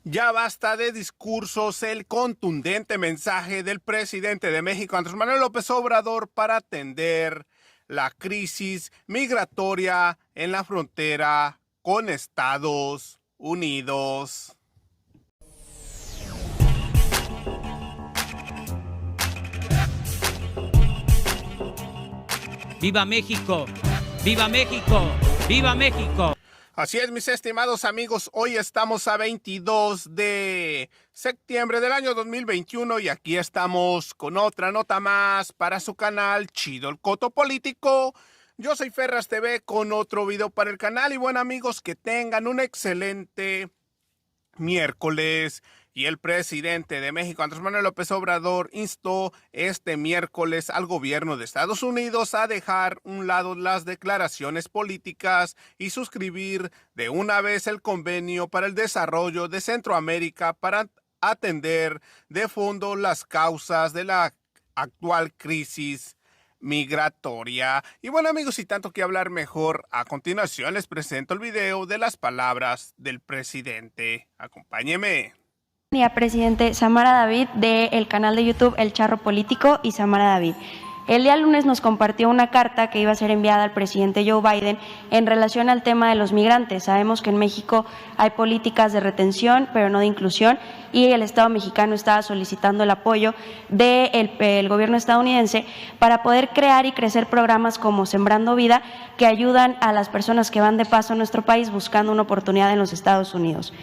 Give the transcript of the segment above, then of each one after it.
Ya basta de discursos, el contundente mensaje del presidente de México, Andrés Manuel López Obrador, para atender la crisis migratoria en la frontera con Estados Unidos. ¡Viva México! ¡Viva México! ¡Viva México! Así es, mis estimados amigos, hoy estamos a 22 de septiembre del año 2021 y aquí estamos con otra nota más para su canal Chido el Coto Político. Yo soy Ferras TV con otro video para el canal y bueno amigos, que tengan un excelente miércoles. Y el presidente de México, Andrés Manuel López Obrador, instó este miércoles al gobierno de Estados Unidos a dejar a un lado las declaraciones políticas y suscribir de una vez el convenio para el desarrollo de Centroamérica para atender de fondo las causas de la actual crisis migratoria. Y bueno amigos, sin tanto que hablar mejor, a continuación les presento el video de las palabras del presidente. Acompáñeme. Presidente, Samara David del canal de YouTube El Charro Político y Samara David. El día lunes nos compartió una carta que iba a ser enviada al presidente Joe Biden en relación al tema de los migrantes. Sabemos que en México hay políticas de retención, pero no de inclusión, y el Estado mexicano estaba solicitando el apoyo del gobierno estadounidense para poder crear y crecer programas como Sembrando Vida, que ayudan a las personas que van de paso a nuestro país buscando una oportunidad en los Estados Unidos.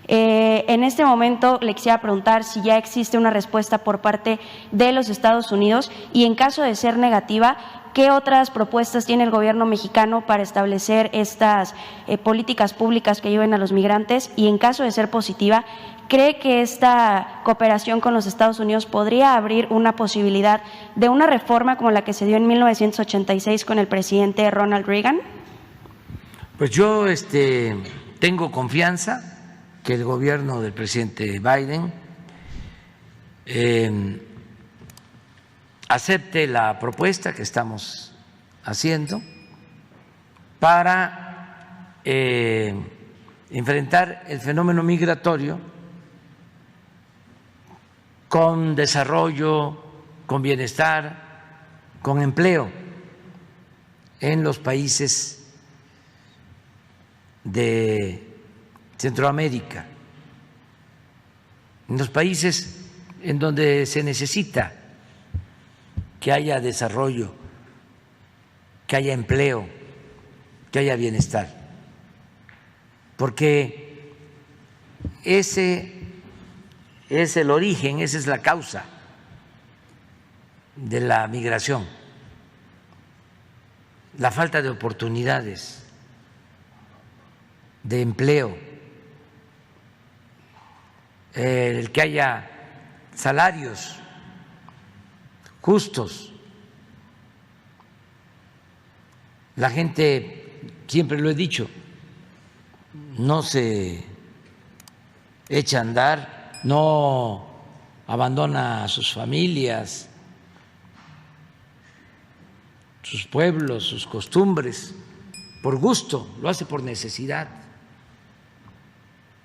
En este momento le quisiera preguntar si ya existe una respuesta por parte de los Estados Unidos y en caso de ser negativa, ¿qué otras propuestas tiene el gobierno mexicano para establecer estas políticas públicas que ayuden a los migrantes? Y en caso de ser positiva, ¿cree que esta cooperación con los Estados Unidos podría abrir una posibilidad de una reforma como la que se dio en 1986 con el presidente Ronald Reagan? Pues yo tengo confianza que el gobierno del presidente Biden acepte la propuesta que estamos haciendo para enfrentar el fenómeno migratorio con desarrollo, con bienestar, con empleo en los países de Centroamérica, en los países en donde se necesita que haya desarrollo, que haya empleo, que haya bienestar, porque ese es el origen, esa es la causa de la migración, la falta de oportunidades de empleo, el que haya salarios justos. La gente, siempre lo he dicho, no se echa a andar, no abandona a sus familias, sus pueblos, sus costumbres, por gusto, lo hace por necesidad.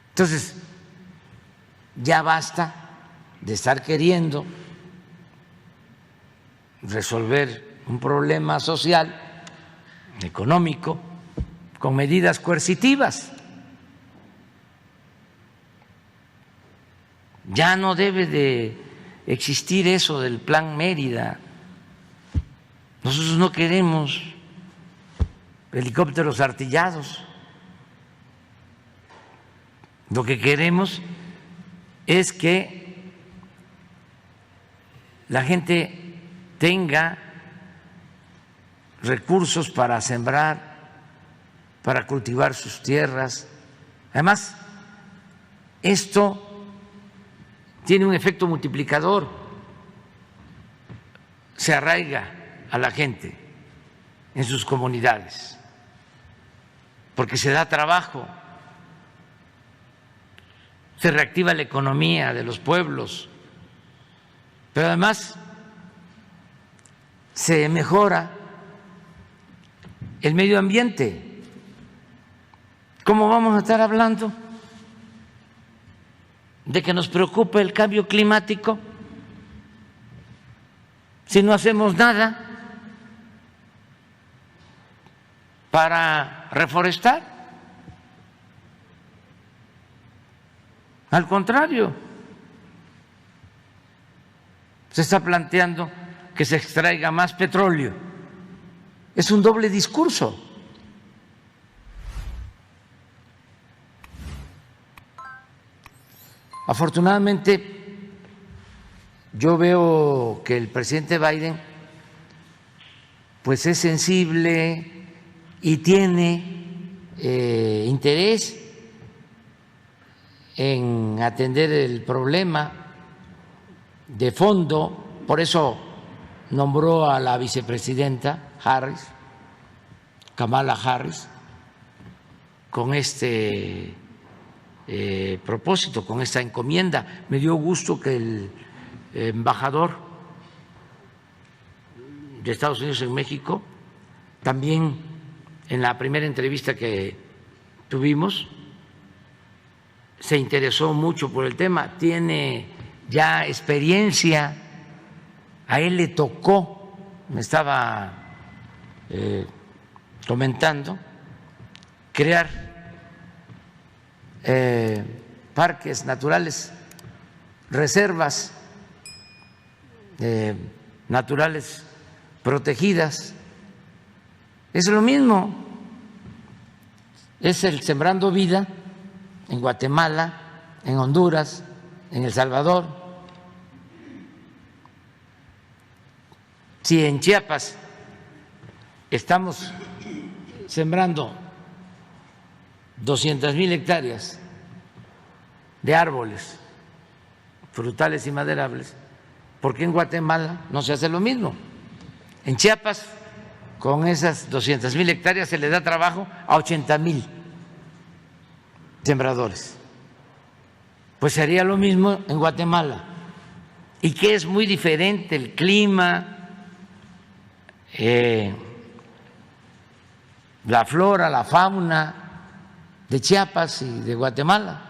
Entonces, ya basta de estar queriendo resolver un problema social, económico, con medidas coercitivas. Ya no debe de existir eso del Plan Mérida. Nosotros no queremos helicópteros artillados. Lo que queremos es que la gente tenga recursos para sembrar, para cultivar sus tierras. Además, esto tiene un efecto multiplicador, se arraiga a la gente en sus comunidades, porque se da trabajo, se reactiva la economía de los pueblos, pero además se mejora el medio ambiente. ¿Cómo vamos a estar hablando de que nos preocupa el cambio climático si no hacemos nada para reforestar? Al contrario, se está planteando que se extraiga más petróleo. Es un doble discurso. Afortunadamente, yo veo que el presidente Biden pues es sensible y tiene interés en atender el problema de fondo. Por eso nombró a la vicepresidenta Harris, Kamala Harris, con este propósito, con esta encomienda. Me dio gusto que el embajador de Estados Unidos en México también, en la primera entrevista que tuvimos, se interesó mucho por el tema, tiene ya experiencia, a él le tocó, me estaba comentando, crear parques naturales, reservas naturales protegidas. Es lo mismo, es el Sembrando Vida en Guatemala, en Honduras, en El Salvador. Si en Chiapas estamos sembrando 200,000 hectáreas de árboles frutales y maderables, ¿por qué en Guatemala no se hace lo mismo? En Chiapas, con esas 200,000 hectáreas se le da trabajo a 80,000 sembradores. Pues sería lo mismo en Guatemala, y que es muy diferente el clima, la flora, la fauna de Chiapas y de Guatemala.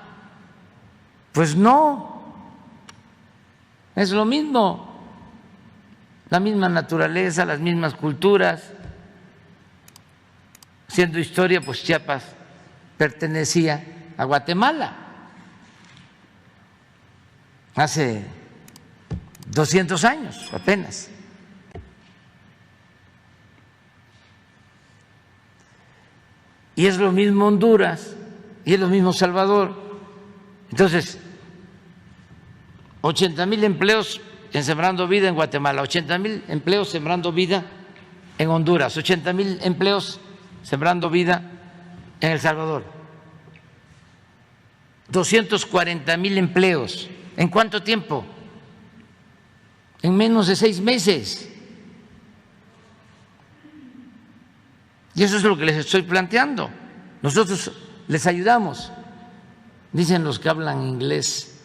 Pues no, es lo mismo, la misma naturaleza, las mismas culturas. Siendo historia, pues Chiapas pertenecía a Guatemala hace 200 años apenas. Y es lo mismo Honduras, y es lo mismo Salvador. Entonces, 80,000 empleos en Sembrando Vida en Guatemala, 80,000 empleos Sembrando Vida en Honduras, 80,000 empleos Sembrando Vida en El Salvador, 240,000 empleos. ¿En cuánto tiempo? En menos de 6 meses. Y eso es lo que les estoy planteando. Nosotros les ayudamos. Dicen los que hablan inglés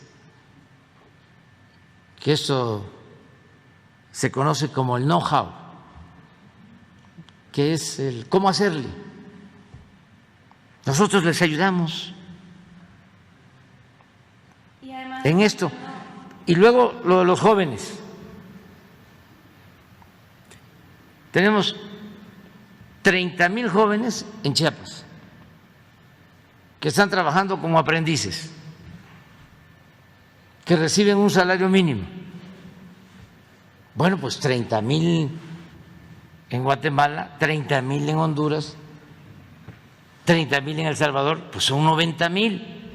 que esto se conoce como el know-how, que es el cómo hacerle. Nosotros les ayudamos en esto. Y luego lo de los jóvenes. Tenemos 30,000 jóvenes en Chiapas que están trabajando como aprendices, que reciben un salario mínimo. Bueno, pues 30,000 en Guatemala, 30,000 en Honduras, 30,000 en El Salvador, pues son 90,000.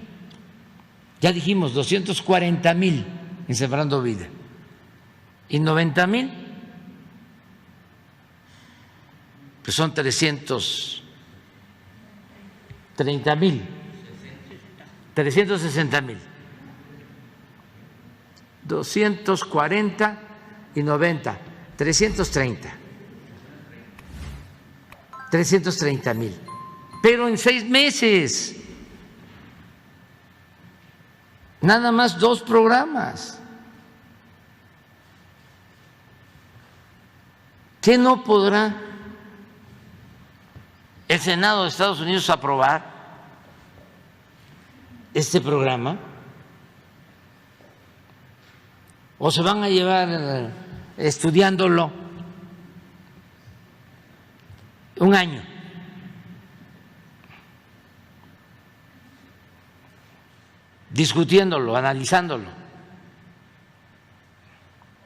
Ya dijimos 240,000 en Sembrando Vida y 90,000. Pues son 330,000, 360,000, 240 y 90, 330,000, pero en 6 meses, nada más 2 programas. ¿Qué no podrá el Senado de Estados Unidos aprobar este programa? o se van a llevar estudiándolo un año. Discutiéndolo, analizándolo.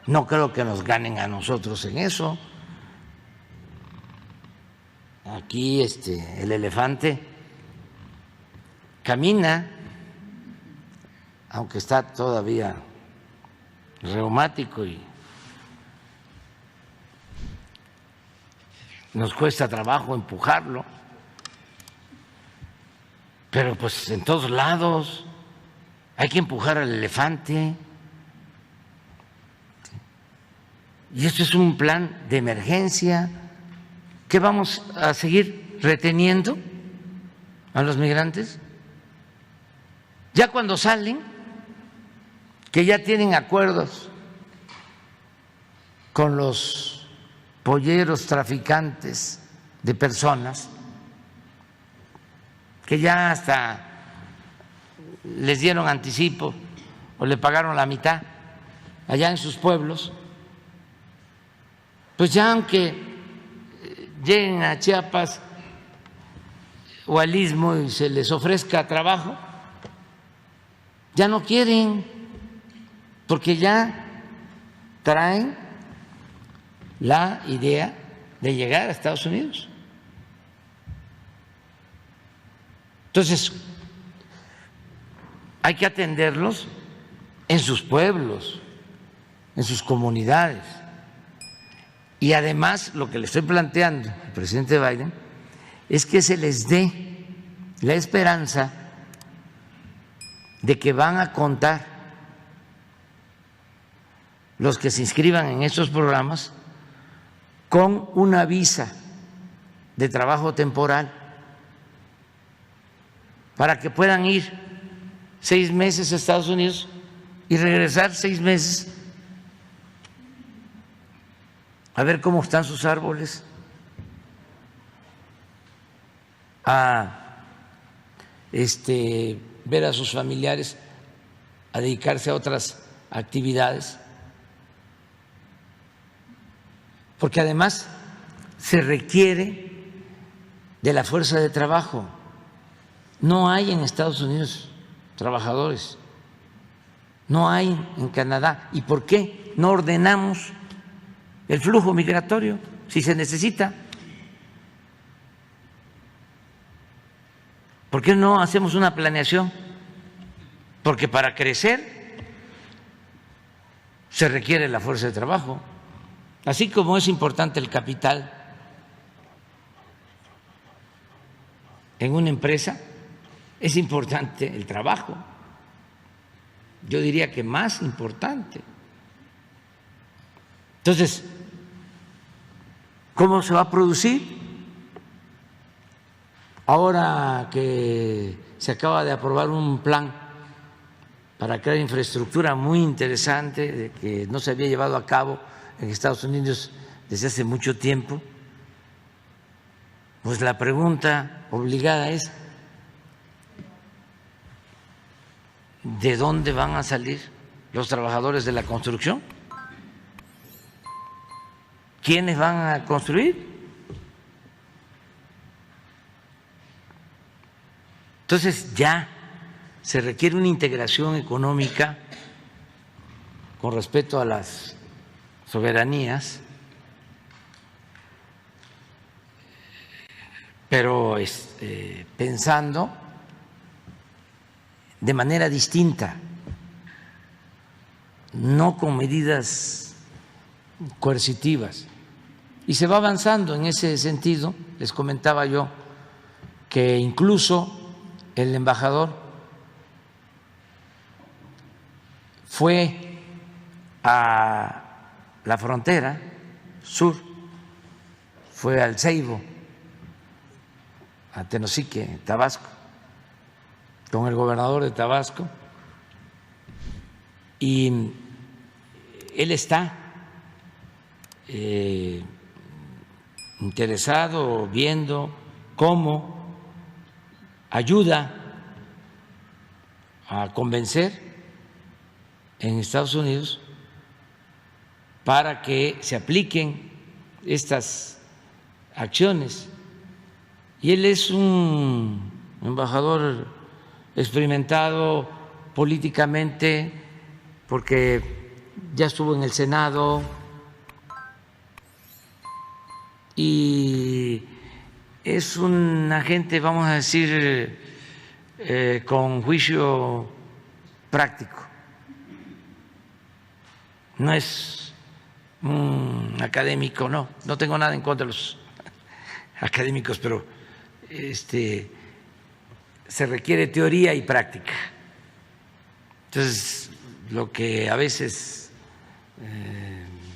No creo que nos ganen a nosotros en eso. Aquí el elefante camina, aunque está todavía reumático y nos cuesta trabajo empujarlo, pero pues en todos lados hay que empujar al elefante. Y esto es un plan de emergencia. ¿Qué vamos a seguir reteniendo a los migrantes? Ya cuando salen, que ya tienen acuerdos con los polleros traficantes de personas, que ya hasta les dieron anticipo o le pagaron la mitad allá en sus pueblos, pues ya aunque lleguen a Chiapas o al Istmo y se les ofrezca trabajo, ya no quieren, porque ya traen la idea de llegar a Estados Unidos. Entonces, hay que atenderlos en sus pueblos, en sus comunidades. Y además, lo que le estoy planteando al presidente Biden es que se les dé la esperanza de que van a contar los que se inscriban en estos programas con una visa de trabajo temporal para que puedan ir 6 meses a Estados Unidos y regresar 6 meses a ver cómo están sus árboles, a ver a sus familiares, a dedicarse a otras actividades, porque además se requiere de la fuerza de trabajo. No hay en Estados Unidos trabajadores, no hay en Canadá. ¿Y por qué no ordenamos el flujo migratorio si se necesita? ¿Por qué no hacemos una planeación? Porque para crecer se requiere la fuerza de trabajo, así como es importante el capital en una empresa, es importante el trabajo. Yo diría que más importante. Entonces, ¿cómo se va a producir? Ahora que se acaba de aprobar un plan para crear infraestructura muy interesante que no se había llevado a cabo en Estados Unidos desde hace mucho tiempo, pues la pregunta obligada es: ¿de dónde van a salir los trabajadores de la construcción? ¿Quiénes van a construir? Entonces ya se requiere una integración económica con respecto a las soberanías, pero pensando de manera distinta, no con medidas coercitivas. Y se va avanzando en ese sentido. Les comentaba yo que incluso el embajador fue a la frontera sur, fue al Ceibo, a Tenosique, Tabasco, con el gobernador de Tabasco, y él está interesado, viendo cómo ayuda a convencer en Estados Unidos para que se apliquen estas acciones. Y él es un embajador experimentado políticamente porque ya estuvo en el Senado y es un agente, vamos a decir, con juicio práctico. No es un académico, no tengo nada en contra de los académicos, pero se requiere teoría y práctica. Entonces, lo que a veces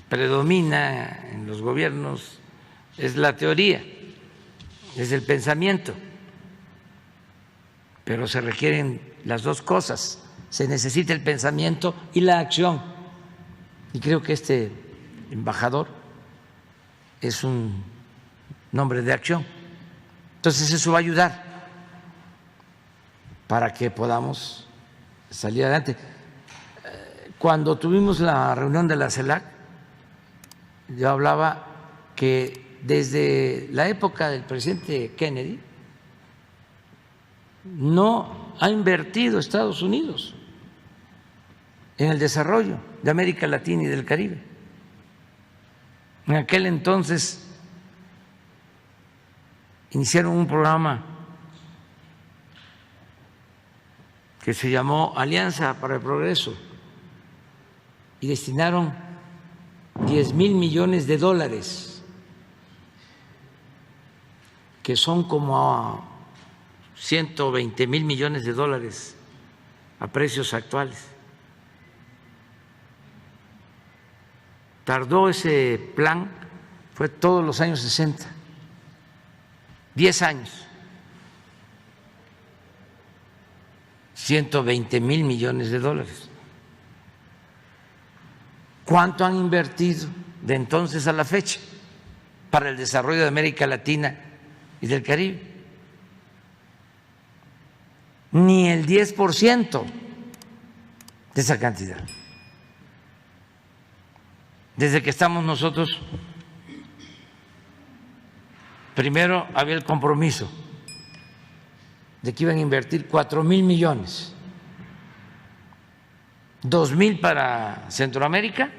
predomina en los gobiernos es la teoría, es el pensamiento, pero se requieren las dos cosas, se necesita el pensamiento y la acción. Y creo que este embajador es un hombre de acción. Entonces eso va a ayudar para que podamos salir adelante. Cuando tuvimos la reunión de la CELAC, yo hablaba que desde la época del presidente Kennedy no ha invertido Estados Unidos en el desarrollo de América Latina y del Caribe. En aquel entonces iniciaron un programa que se llamó Alianza para el Progreso y destinaron 10,000 millones de dólares, que son como 120,000 millones de dólares a precios actuales. Tardó ese plan, fue todos los años 60, 10 años, 120,000 millones de dólares. ¿Cuánto han invertido de entonces a la fecha para el desarrollo de América Latina y del Caribe? Ni el 10% de esa cantidad. Desde que estamos nosotros, primero había el compromiso de que iban a invertir 4,000 millones, 2,000 para Centroamérica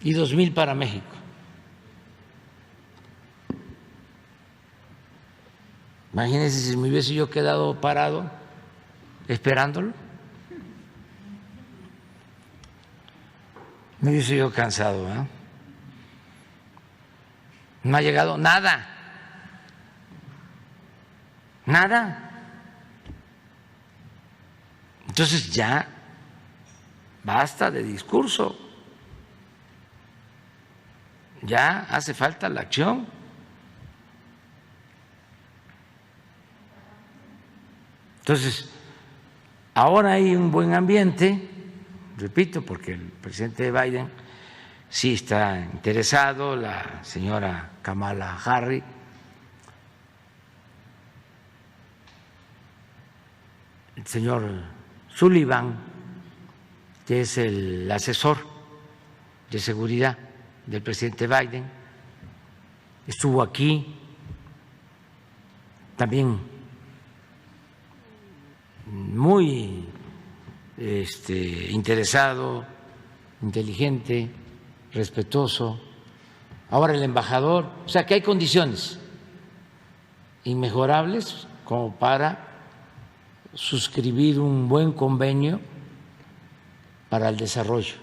y 2,000 para México. Imagínense si me hubiese yo quedado parado esperándolo. Me hubiese yo cansado, ¿eh? No ha llegado nada. Nada. Entonces ya basta de discurso. Ya hace falta la acción. Entonces, ahora hay un buen ambiente, repito, porque el presidente Biden sí está interesado, la señora Kamala Harris, el señor Sullivan, que es el asesor de seguridad del presidente Biden, estuvo aquí también muy interesado, inteligente, respetuoso. Ahora el embajador, o sea que hay condiciones inmejorables como para suscribir un buen convenio para el desarrollo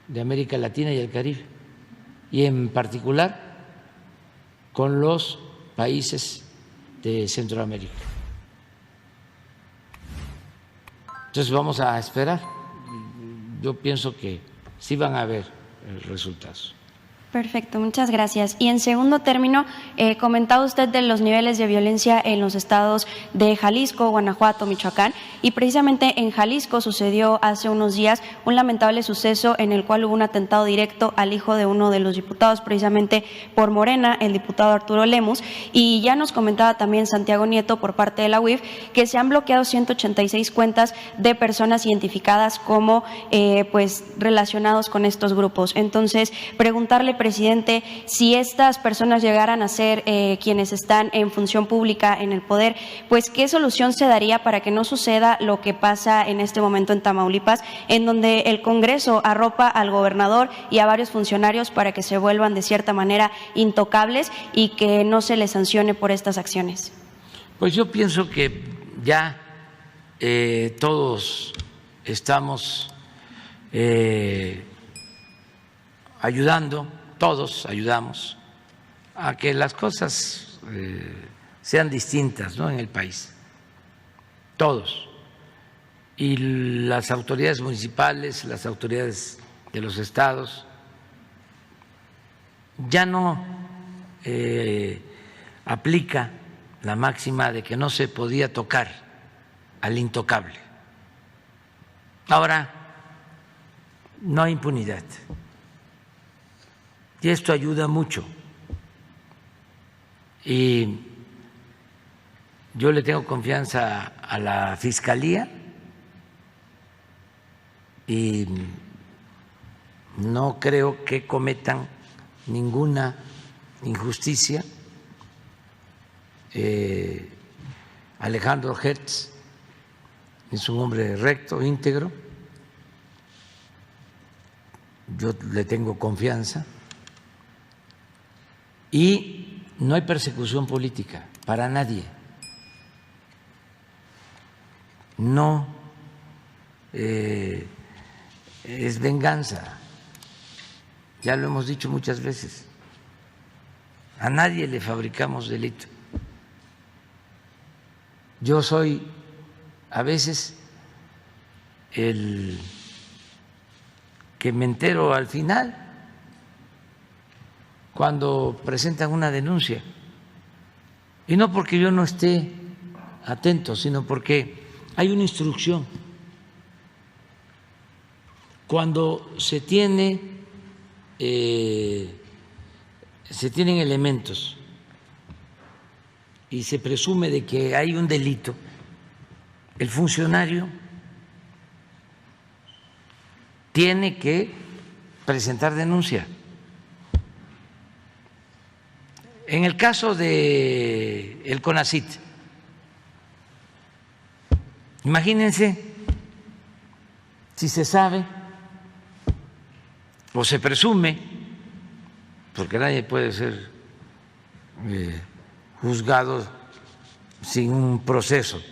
de América Latina y el Caribe, y en particular con los países de Centroamérica. Entonces vamos a esperar. Yo pienso que sí van a haber resultados. Perfecto, muchas gracias. Y en segundo término, comentaba usted de los niveles de violencia en los estados de Jalisco, Guanajuato, Michoacán, y precisamente en Jalisco sucedió hace unos días un lamentable suceso en el cual hubo un atentado directo al hijo de uno de los diputados, precisamente por Morena, el diputado Arturo Lemus, y ya nos comentaba también Santiago Nieto por parte de la UIF que se han bloqueado 186 cuentas de personas identificadas como pues relacionados con estos grupos. Entonces, preguntarle, presidente, si estas personas llegaran a ser quienes están en función pública en el poder, pues qué solución se daría para que no suceda lo que pasa en este momento en Tamaulipas, en donde el Congreso arropa al gobernador y a varios funcionarios para que se vuelvan de cierta manera intocables y que no se les sancione por estas acciones. Pues yo pienso que ya todos estamos ayudando, todos ayudamos a que las cosas sean distintas, ¿no?, en el país, todos. Y las autoridades municipales, las autoridades de los estados, ya no aplica la máxima de que no se podía tocar al intocable. Ahora no hay impunidad. Y esto ayuda mucho. Y yo le tengo confianza a la Fiscalía y no creo que cometan ninguna injusticia. Alejandro Hertz es un hombre recto, íntegro. Yo le tengo confianza. Y no hay persecución política para nadie. No es venganza. Ya lo hemos dicho muchas veces. A nadie le fabricamos delito. Yo soy a veces el que me entero al final cuando presentan una denuncia, y no porque yo no esté atento, sino porque hay una instrucción. Cuando se tienen elementos y se presume de que hay un delito, el funcionario tiene que presentar denuncia. En el caso de el CONACYT, imagínense si se sabe o se presume, porque nadie puede ser juzgado sin un proceso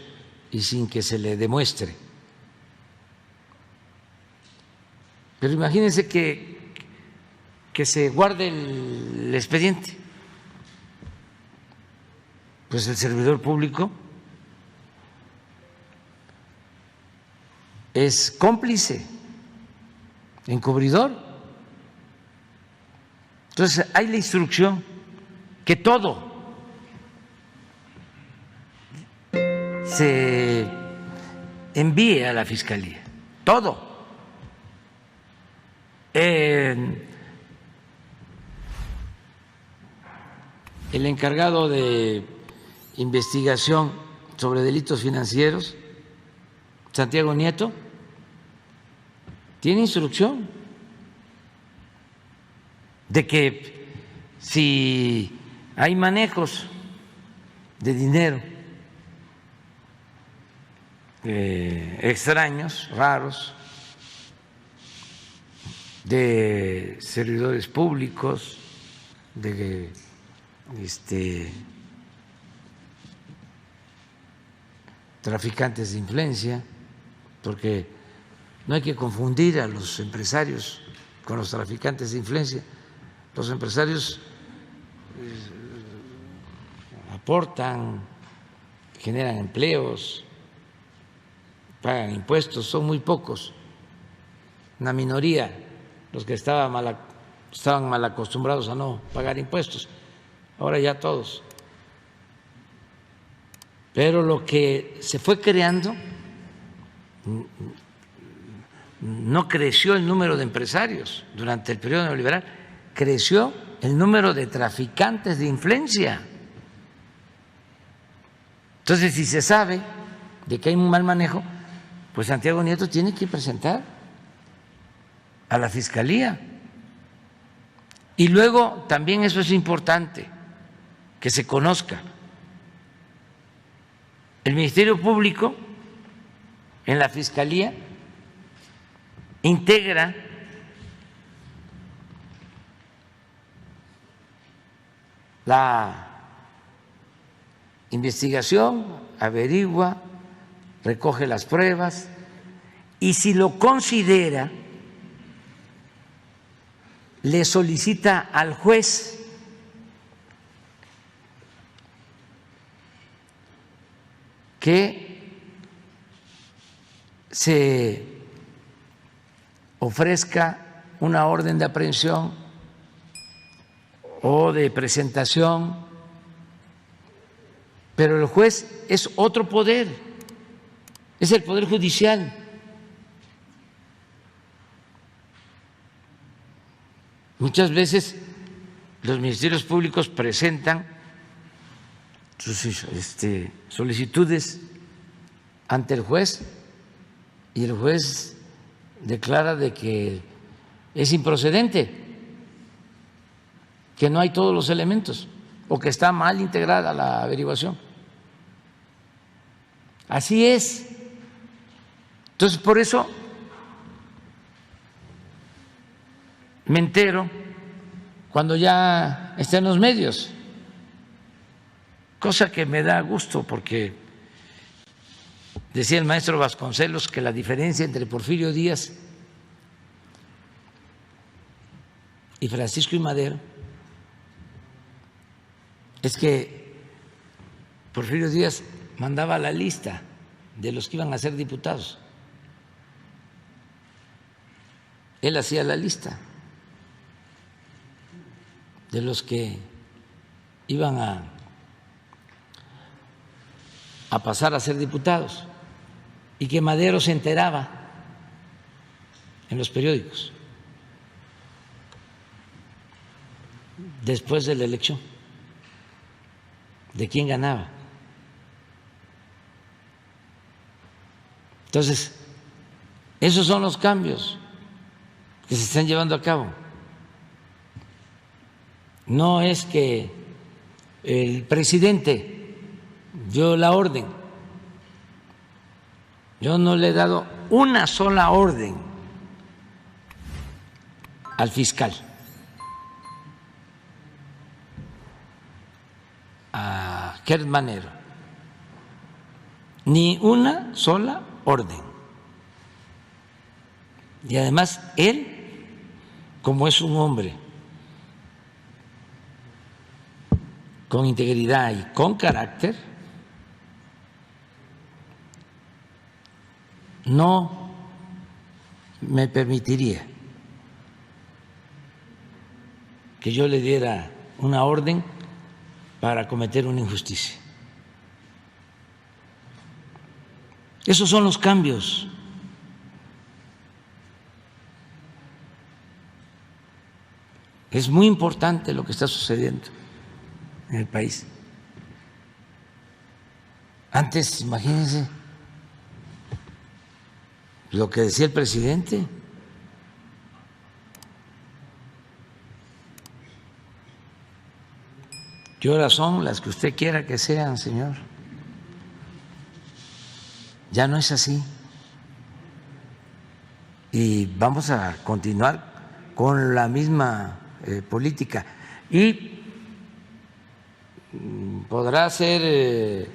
y sin que se le demuestre. Pero imagínense que se guarde el expediente. Pues el servidor público es cómplice, encubridor. Entonces hay la instrucción que todo se envíe a la Fiscalía, todo. El encargado de investigación sobre delitos financieros, Santiago Nieto, tiene instrucción de que si hay manejos de dinero extraños, raros, de servidores públicos, de traficantes de influencia, porque no hay que confundir a los empresarios con los traficantes de influencia. Los empresarios aportan, generan empleos, pagan impuestos, son muy pocos, una minoría los que estaban estaban mal acostumbrados a no pagar impuestos, ahora ya todos. Pero lo que se fue creando, no creció el número de empresarios durante el periodo neoliberal, creció el número de traficantes de influencia. Entonces, si se sabe de que hay un mal manejo, pues Santiago Nieto tiene que presentar a la Fiscalía. Y luego también eso es importante, que se conozca. El Ministerio Público en la Fiscalía integra la investigación, averigua, recoge las pruebas y si lo considera, le solicita al juez que se ofrezca una orden de aprehensión o de presentación, pero el juez es otro poder, es el Poder Judicial. Muchas veces los ministerios públicos presentan sus solicitudes ante el juez y el juez declara de que es improcedente, que no hay todos los elementos o que está mal integrada la averiguación. Así es. Entonces, por eso me entero cuando ya está en los medios, cosa que me da gusto porque decía el maestro Vasconcelos que la diferencia entre Porfirio Díaz y Francisco I. Madero es que Porfirio Díaz mandaba la lista de los que iban a ser diputados. Él hacía la lista de los que iban a pasar a ser diputados y que Madero se enteraba en los periódicos después de la elección de quién ganaba. Entonces, esos son los cambios que se están llevando a cabo. No es que el presidente dio la orden, yo no le he dado una sola orden al fiscal, a Gerd Manero, ni una sola orden. Y además él, como es un hombre con integridad y con carácter, no me permitiría que yo le diera una orden para cometer una injusticia. Esos son los cambios. Es muy importante lo que está sucediendo en el país. Antes, imagínense lo que decía el presidente. ¿Qué horas son? Las que usted quiera que sean, señor. Ya no es así. Y vamos a continuar con la misma política. Y podrá ser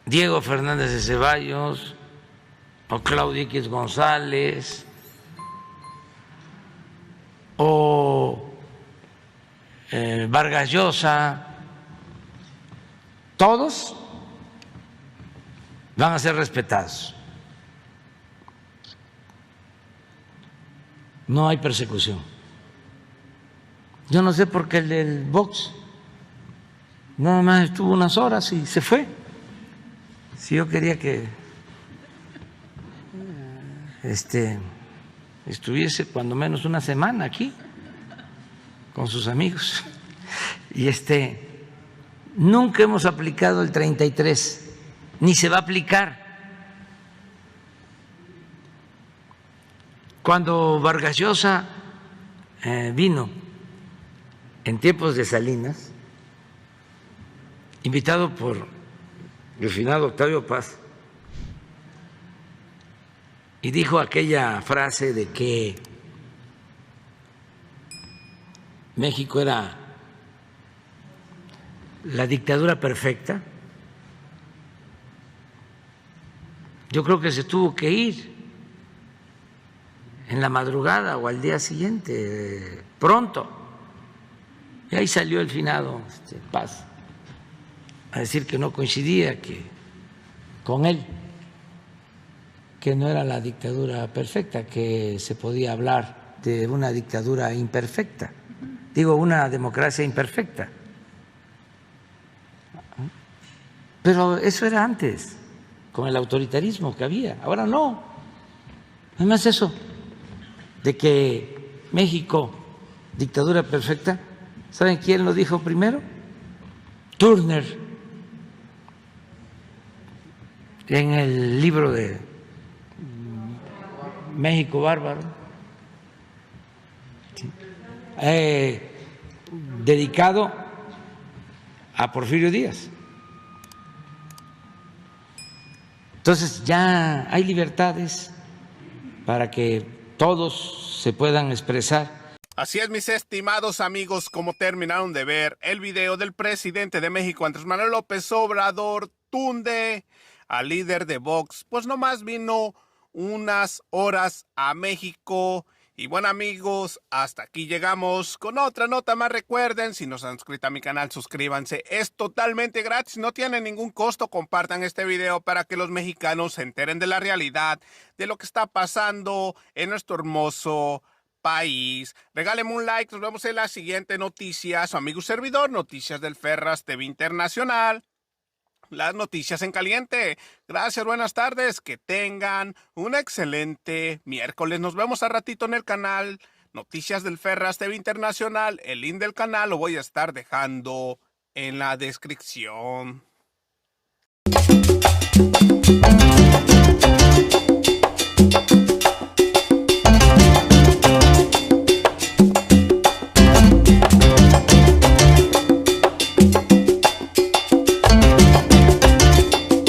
Diego Fernández de Ceballos o Claudio X González o Vargas Llosa, todos van a ser respetados. no hay persecución. Yo no sé por qué el del Vox nada más estuvo unas horas y se fue. Si yo quería que estuviese cuando menos una semana aquí con sus amigos. Y nunca hemos aplicado el 33, ni se va a aplicar. Cuando Vargas Llosa vino en tiempos de Salinas, invitado por el finado Octavio Paz, y dijo aquella frase de que México era la dictadura perfecta, yo creo que se tuvo que ir en la madrugada o al día siguiente, pronto. Y ahí salió el finado Paz a decir que no coincidía con él, que no era la dictadura perfecta, que se podía hablar de una dictadura imperfecta, digo, una democracia imperfecta. Pero eso era antes, con el autoritarismo que había, ahora no. Además eso de que México, dictadura perfecta, ¿saben quién lo dijo primero? Turner, en el libro de México Bárbaro, dedicado a Porfirio Díaz. Entonces ya hay libertades para que todos se puedan expresar. Así es, mis estimados amigos, como terminaron de ver el video del presidente de México, Andrés Manuel López Obrador, tunde al líder de Vox, pues nomás vino unas horas a México. Y bueno, amigos, hasta aquí llegamos con otra nota más. Recuerden, si no se han suscrito a mi canal, suscríbanse. Es totalmente gratis, no tiene ningún costo. Compartan este video para que los mexicanos se enteren de la realidad, de lo que está pasando en nuestro hermoso país. Regálenme un like, nos vemos en la siguiente noticia. Su amigo y servidor, Noticias del Ferras TV Internacional. Las noticias en caliente. Gracias, buenas tardes. Que tengan un excelente miércoles. Nos vemos a ratito en el canal Noticias del Ferras TV Internacional. El link del canal lo voy a estar dejando en la descripción.